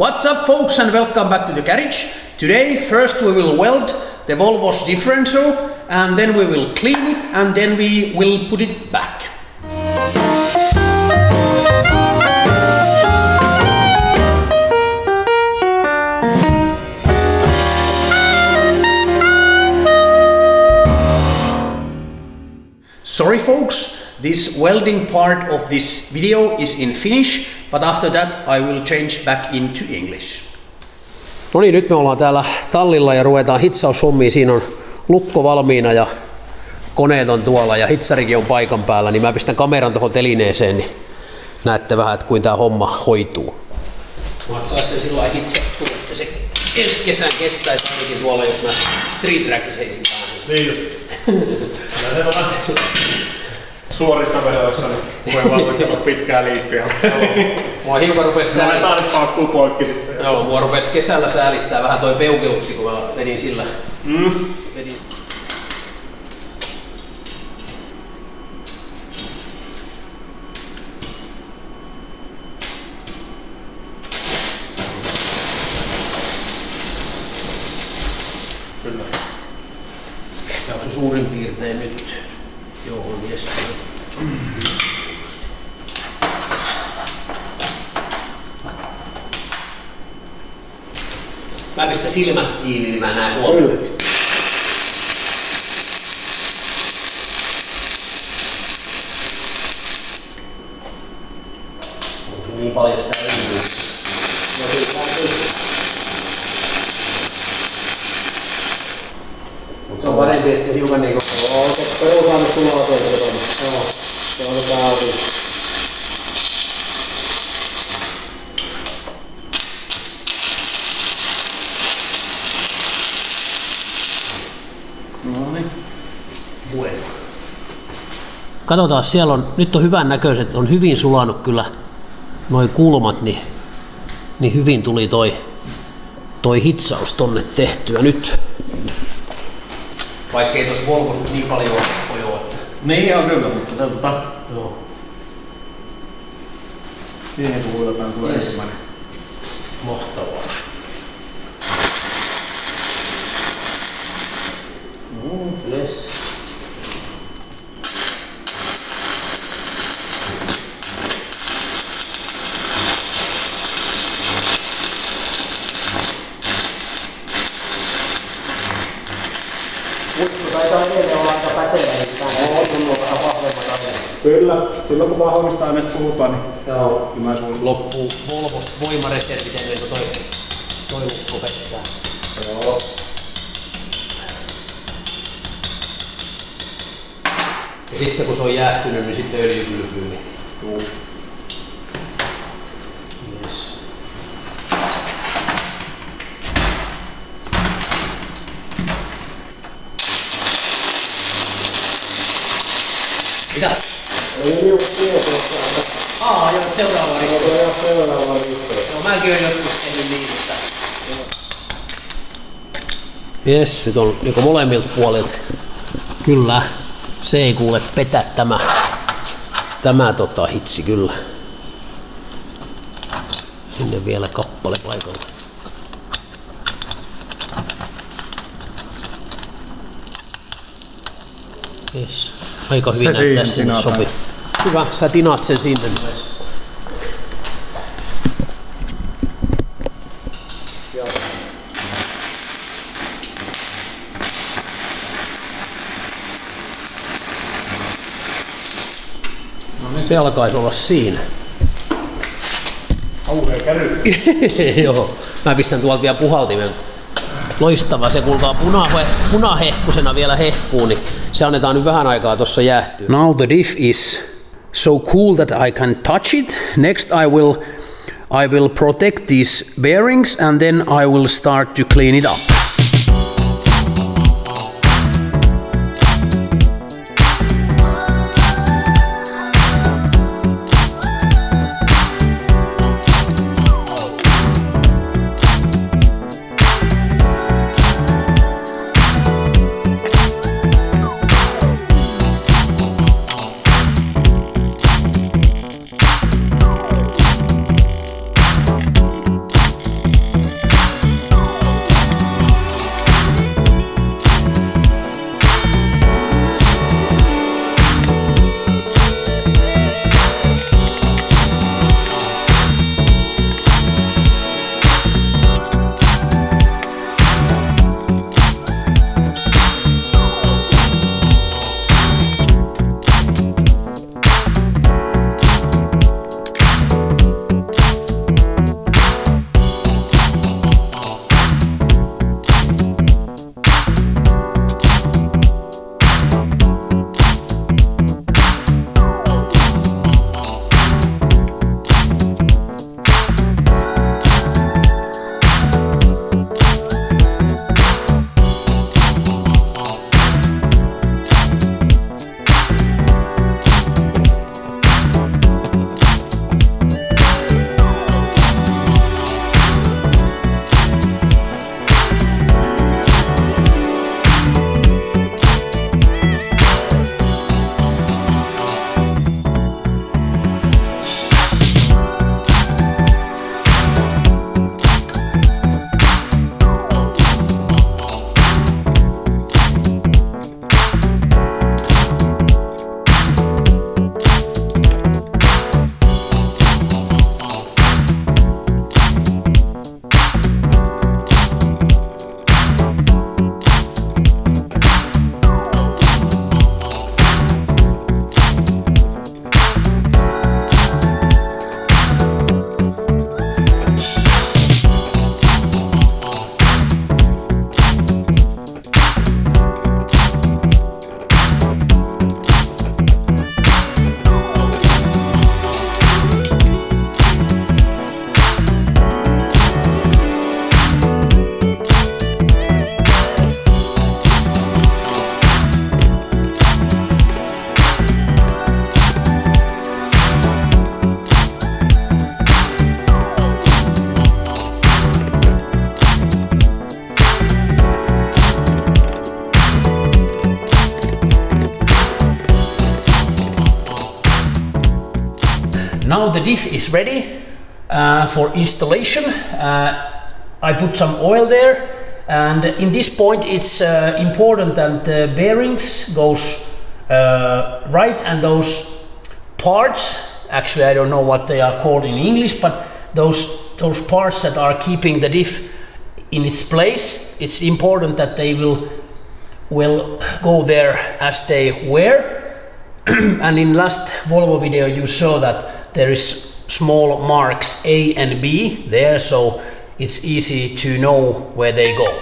What's up folks and welcome back to the garage. Today first we will weld the Volvo's differential and then we will clean it and then we will put it back. Sorry folks, this welding part of this video is in Finnish, but after that I will change back into English. No niin, nyt me ollaan täällä tallilla ja ruvetaan hitsaushommia. Siinä on lukko valmiina ja koneet on tuolla ja hitsarikin on paikan päällä, niin mä pistän kameran tuohon telineeseen, niin näette vähän, että kuinka tää homma hoituu. Mä sais se sillä lailla hitsattu, että se ensi kesän kestäisi ainakin tuolla, jos mä street trackiseisin päähän. Niin just. Suorissa vedoissa niin voi valmistella pitkää liippiä. Mua hiukan rupes säälittää. Mä paukkuu poikki sitten. Joo, mua rupes kesällä säälittää vähän toi peukeutti, kun mä vedin sillä. Vedin. Kyllä. Tää on se suurin piirtein nyt. Joo, on jes. Mä pistän silmät kiinni, niin mä näen huomioon. Onko niin paljon sitä öljyä? Mut se on parempi, että se hiukan niinku... Se on saanut tuloa toisella. Joo, se on tää auki. Katsotaan, siellä on, nyt on hyvän näköiset, on hyvin sulanut kyllä noi kulmat, niin hyvin tuli toi hitsaus tonne tehtyä nyt. Vaikkei tuossa Volvossa niin paljon ole. Niin on kyllä, mutta se on Joo. siihen kun huilataan tulee ensimmäinen. Mahtavaa. Yes. Taitaa edelleen olla aika pätevä, niin on vähän vahvemmat aineet. Kyllä, silloin kun vahvemmista aineista puhutaan, niin Joo. kyllä mä suunnitelman. Loppuu Volvosta voimareservit ennen kuin toi lukko pettää. Joo. Ja sitten kun se on jäähtynyt, niin sitten öljy kylpyy. Niin. Yes. Mitä? Ei niu tietoa. Joo, seuraava risto. Seuraava risto. No mäkin oon joskus tehnyt niin, että... Jes, nyt on niinku molemmilta puolilta. Kyllä, se ei kuule petä tämä hitsi kyllä. Sinne vielä kappale paikalle. Jes, aika hyvin se näyttää sinne sopii. Hyvä, sä tinaat sen sinne myös. Se alkaisi olla siinä. Kauhea käry. Joo, mä pistän tuolta vielä puhaltimen. Loistava, se kultaa punahehkusena vielä hehkuun, niin se annetaan nyt vähän aikaa tuossa jäähtyä. Now the diff is so cool that I can touch it. Next I will protect these bearings and then I will start to clean it up. Now the diff is ready for installation. I put some oil there, and in this point it's important that the bearings goes right, and those parts, actually I don't know what they are called in English, but those parts that are keeping the diff in its place, it's important that they will go there as they were. And in last Volvo video you saw that there is small marks A and B there, so it's easy to know where they go.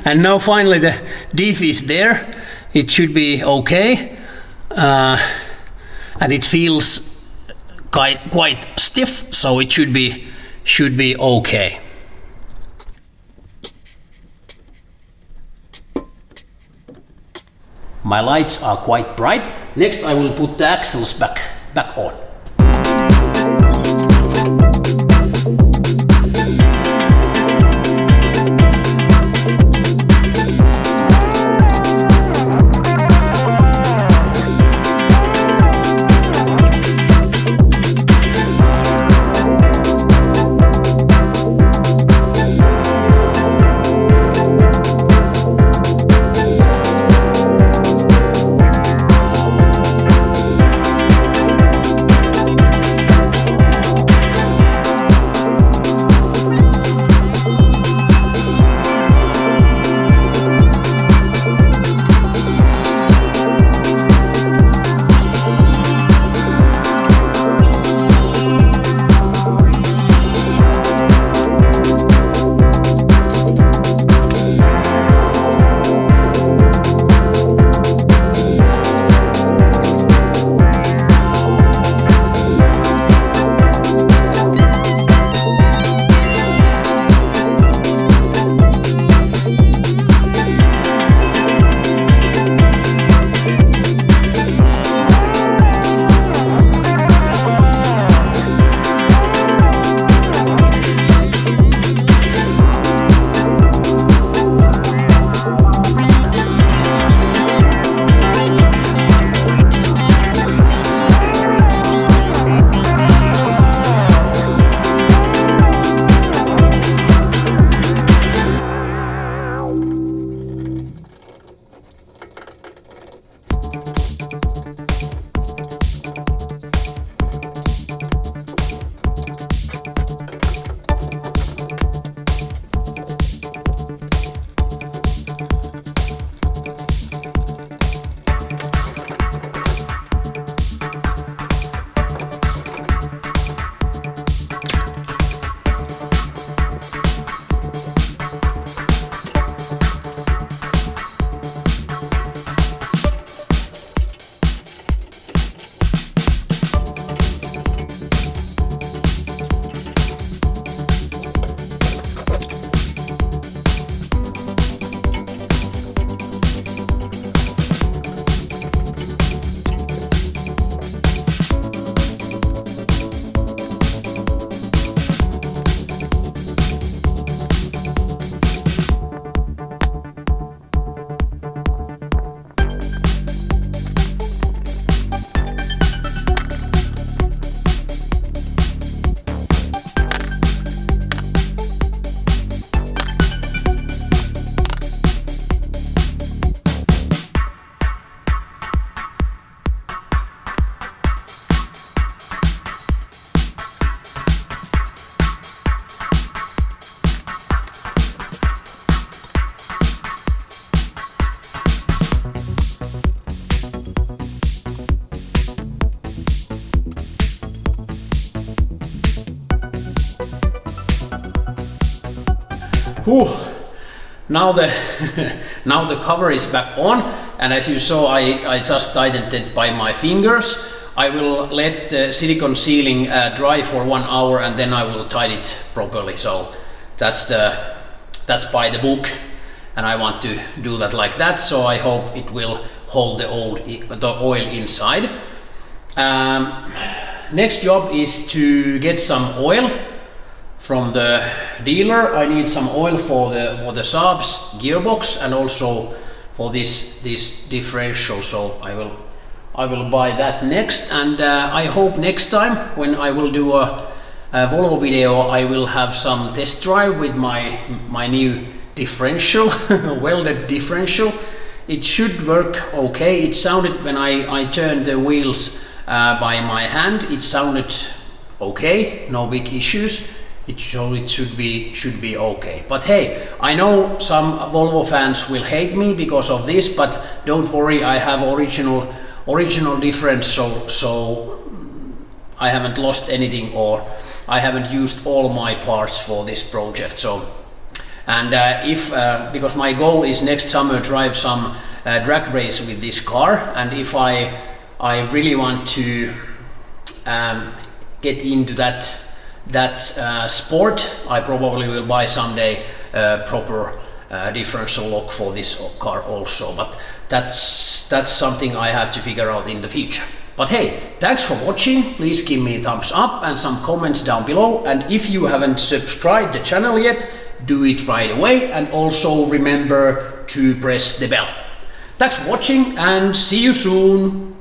And now finally the diff is there. It should be okay, and it feels quite stiff, so it should be okay. My lights are quite bright. Next I will put the axles back on. Whew. Now the now the cover is back on, and as you saw, I just tightened it by my fingers. I will let the silicone sealing dry for 1 hour, and then I will tighten it properly. So that's by the book, and I want to do that like that. So I hope it will hold the oil inside. Next job is to get some oil from the dealer. I need some oil for the Saab's gearbox and also for this differential. So I will buy that next, and I hope next time when I will do a Volvo video, I will have some test drive with my new differential, welded differential. It should work okay. It sounded when I turned the wheels by my hand, it sounded okay, no big issues. It should be okay. But hey, I know some Volvo fans will hate me because of this, but don't worry, I have original difference, so I haven't lost anything, or I haven't used all my parts for this project. So, and if because my goal is next summer drive some drag race with this car, and if I really want to get into that sport, I probably will buy someday a proper differential lock for this car also, but that's something I have to figure out in the future. But hey, thanks for watching. Please give me a thumbs up and some comments down below, and if you haven't subscribed the channel yet, do it right away, and also remember to press the bell. Thanks for watching and see you soon.